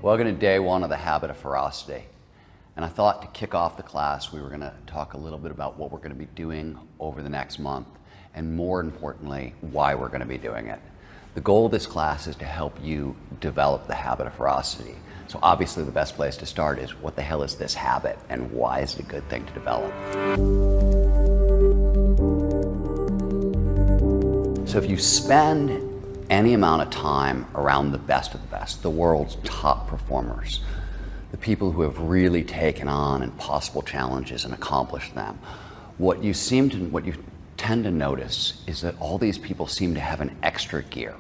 Welcome to day one of the Habit of Ferocity. And I thought to kick off the class, we were going to talk a little bit about what we're going to be doing over the next month, and more importantly, why we're going to be doing it. The goal of this class is to help you develop the habit of ferocity. So obviously the best place to start is, what the hell is this habit and why is it a good thing to develop? So if you spend any amount of time around the best of the best, the world's top performers, the people who have really taken on impossible challenges and accomplished them, what you tend to notice is that all these people seem to have an extra gear.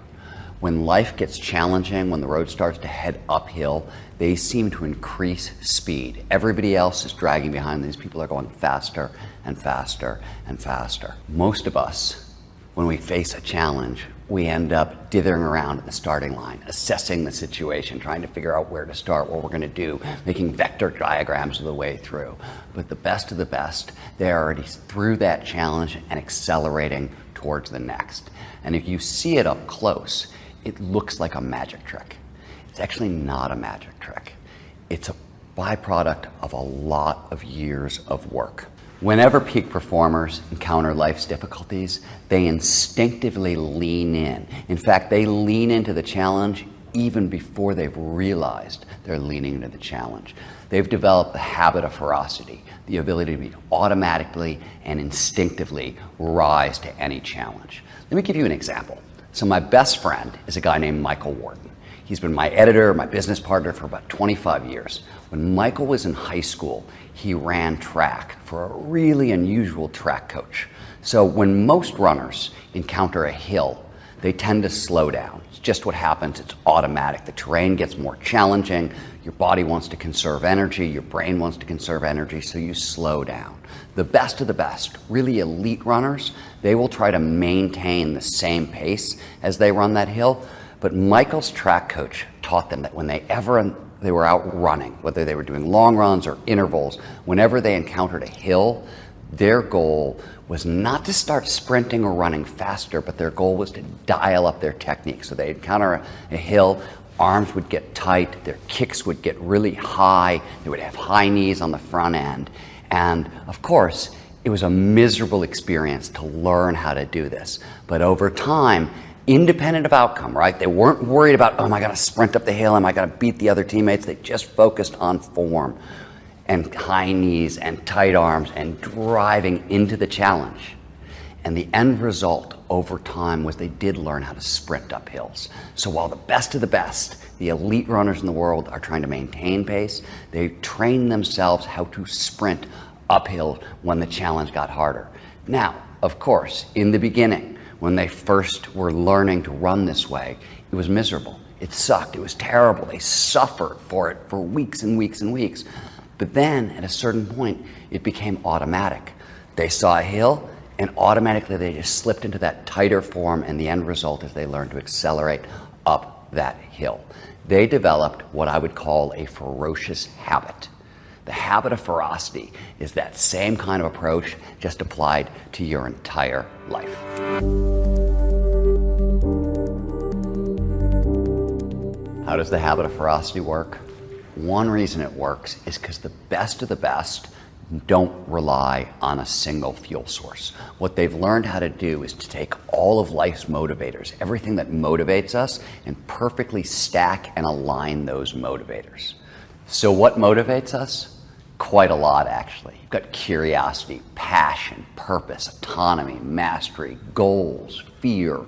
When life gets challenging, when the road starts to head uphill, they seem to increase speed. Everybody else is dragging behind. These people are going faster and faster and faster. Most of us, when we face a challenge, we end up dithering around at the starting line, assessing the situation, trying to figure out where to start, what we're going to do, making vector diagrams of the way through. But the best of the best, they're already through that challenge and accelerating towards the next. And if you see it up close, it looks like a magic trick. It's actually not a magic trick. It's a byproduct of a lot of years of work. Whenever peak performers encounter life's difficulties, they instinctively lean in. In fact, they lean into the challenge even before they've realized they're leaning into the challenge. They've developed the habit of ferocity, the ability to automatically and instinctively rise to any challenge. Let me give you an example. So my best friend is a guy named Michael Wharton. He's been my editor, my business partner for about 25 years. When Michael was in high school, he ran track for a really unusual track coach. So when most runners encounter a hill, they tend to slow down. It's just what happens. It's automatic. The terrain gets more challenging. Your body wants to conserve energy. Your brain wants to conserve energy, so you slow down. The best of the best, really elite runners, they will try to maintain the same pace as they run that hill. But Michael's track coach taught them that when they were out running, whether they were doing long runs or intervals, whenever they encountered a hill, their goal was not to start sprinting or running faster, but their goal was to dial up their technique. So they'd encounter a hill, arms would get tight, their kicks would get really high, they would have high knees on the front end. And of course, it was a miserable experience to learn how to do this. But over time, independent of outcome, right? They weren't worried about, oh, am I going to sprint up the hill? Am I going to beat the other teammates? They just focused on form and high knees and tight arms and driving into the challenge. And the end result over time was they did learn how to sprint up hills. So while the best of the best, the elite runners in the world, are trying to maintain pace, they train themselves how to sprint uphill when the challenge got harder. Now, of course, in the beginning, when they first were learning to run this way, it was miserable. It sucked. It was terrible. They suffered for it for weeks and weeks and weeks. But then, at a certain point, it became automatic. They saw a hill, and automatically they just slipped into that tighter form, and the end result is they learned to accelerate up that hill. They developed what I would call a ferocious habit. The habit of ferocity is that same kind of approach, just applied to your entire life. How does the habit of ferocity work? One reason it works is because the best of the best don't rely on a single fuel source. What they've learned how to do is to take all of life's motivators, everything that motivates us, and perfectly stack and align those motivators. So what motivates us? Quite a lot, actually. You've got curiosity, passion, purpose, autonomy, mastery, goals, fear,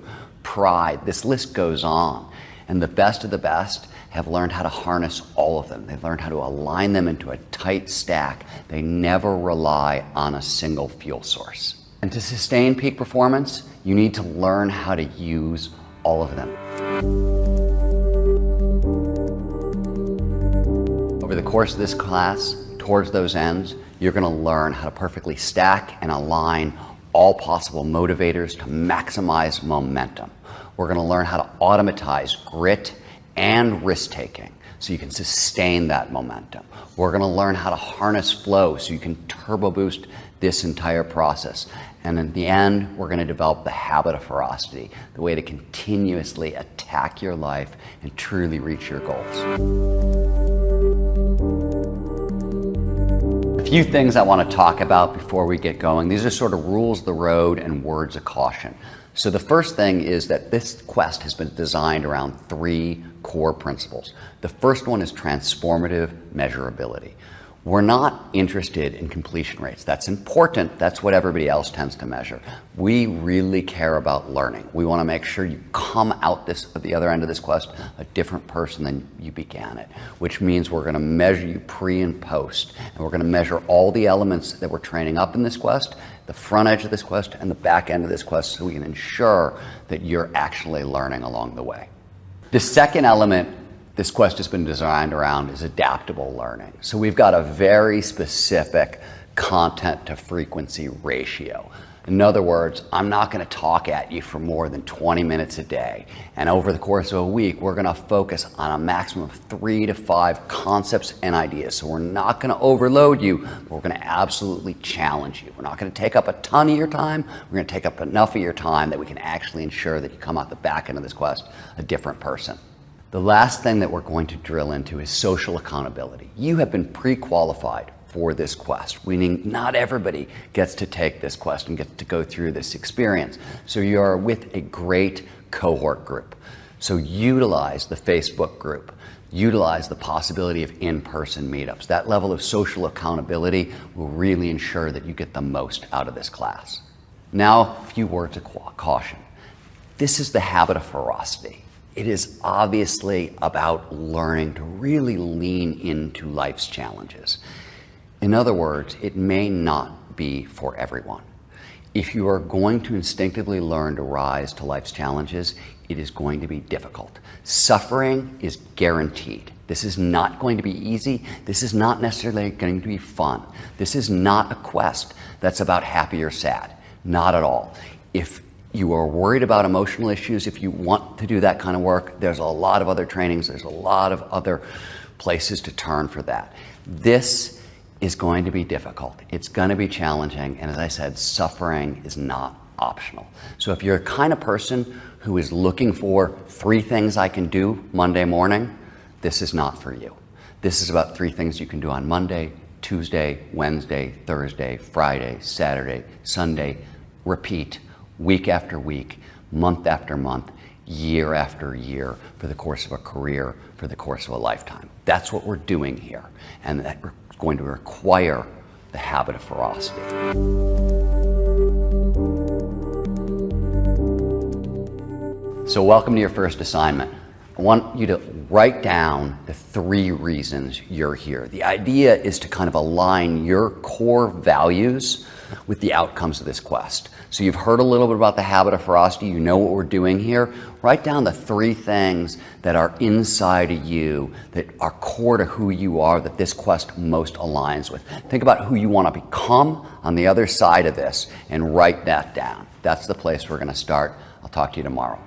pride. This list goes on. And the best of the best have learned how to harness all of them. They've learned how to align them into a tight stack. They never rely on a single fuel source. And to sustain peak performance, you need to learn how to use all of them. Over the course of this class, towards those ends, you're going to learn how to perfectly stack and align all possible motivators to maximize momentum. We're going to learn how to automatize grit and risk-taking so you can sustain that momentum. We're going to learn how to harness flow so you can turbo boost this entire process. And in the end, we're going to develop the habit of ferocity, the way to continuously attack your life and truly reach your goals. A few things I want to talk about before we get going. These are sort of rules of the road and words of caution. So the first thing is that this quest has been designed around 3 core principles. The first one is transformative measurability. We're not interested in completion rates. That's important. That's what everybody else tends to measure. We really care about learning. We want to make sure you come out at the other end of this quest a different person than you began it, which means we're going to measure you pre and post, and we're going to measure all the elements that we're training up in this quest, the front edge of this quest and the back end of this quest, so we can ensure that you're actually learning along the way. The second element this quest has been designed around is adaptable learning. So we've got a very specific content to frequency ratio. In other words, I'm not going to talk at you for more than 20 minutes a day. And over the course of a week, we're going to focus on a maximum of 3 to 5 concepts and ideas. So we're not going to overload you, but we're going to absolutely challenge you. We're not going to take up a ton of your time. We're going to take up enough of your time that we can actually ensure that you come out the back end of this quest a different person. The last thing that we're going to drill into is social accountability. You have been pre-qualified for this quest, meaning not everybody gets to take this quest and gets to go through this experience. So you're with a great cohort group. So utilize the Facebook group. Utilize the possibility of in-person meetups. That level of social accountability will really ensure that you get the most out of this class. Now, a few words of caution. This is the habit of ferocity. It is obviously about learning to really lean into life's challenges. In other words, it may not be for everyone. If you are going to instinctively learn to rise to life's challenges, it is going to be difficult. Suffering is guaranteed. This is not going to be easy. This is not necessarily going to be fun. This is not a quest that's about happy or sad. Not at all. If you are worried about emotional issues, if you want to do that kind of work, there's a lot of other trainings, there's a lot of other places to turn for that. This is going to be difficult. It's going to be challenging, and as I said, suffering is not optional. So if you're a kind of person who is looking for 3 things I can do Monday morning, this is not for you. This is about 3 things you can do on Monday, Tuesday, Wednesday, Thursday, Friday, Saturday, Sunday, repeat, week after week, month after month, year after year, for the course of a career, for the course of a lifetime. That's what we're doing here, and that's going to require the habit of ferocity. So welcome to your first assignment. I want you to write down the 3 reasons you're here. The idea is to kind of align your core values with the outcomes of this quest. So you've heard a little bit about the habit of ferocity. You know what we're doing here. Write down the 3 things that are inside of you that are core to who you are, that this quest most aligns with. Think about who you want to become on the other side of this and write that down. That's the place we're going to start. I'll talk to you tomorrow.